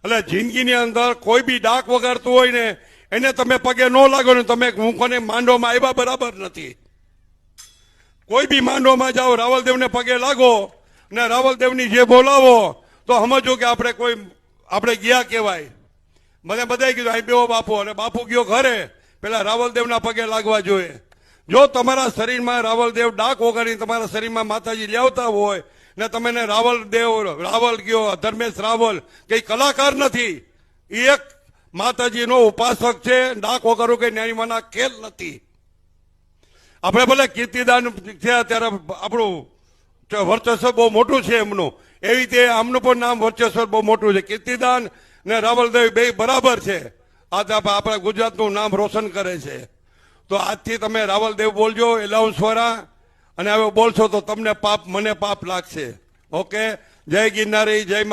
એટલે જિંદગીની અંદર કોઈ બી ડાક વગાડતું હોય ને એને તમે પગે ન લાગો ને તમે હું કોને માંડવામાં આવ્યા બરાબર નથી. કોઈ બી માંડવામાં જાઓ રાવલદેવને પગે લાગો ને રાવલદેવની જે બોલાવો તો સમજો કે આપણે ગયા કહેવાય. મને બધાએ કીધું અહીં બેહો બાપુ, અને બાપુ ગયો ઘરે, પેલા રાવલદેવના પગે લાગવા જોઈએ. જો તમારા શરીરમાં રાવલદેવ ડાક વગાડીને તમારા શરીરમાં માતાજી લાવતા હોય ને તમે રાવલ ગયો, ધર્મેશ રાવલ કઈ કલાકાર નથી, એ એક માતાજીનો ઉપાસક છે. ડાક વગાડવું કઈ નાનીમાંના ખેલ નથી. આપણે ભલે કીર્તિદાન છે અત્યારે આપણું વર્ચસ્વ બહુ મોટું છે એમનું, એવી રીતે આમનું પણ નામ વર્ચસ્વ બહુ મોટું છે. કીર્તિદાન ને રાવલદેવ બે બરાબર છે. આજ આપણા ગુજરાતનું નામ રોશન કરે છે. તો આજથી તમે રાવલદેવ બોલજો એલાઉન્સ વાળા, અને હવે બોલશો તો તમને પાપ, મને પાપ લાગશે. ઓકે, જય ગિરનારી, જય માતા.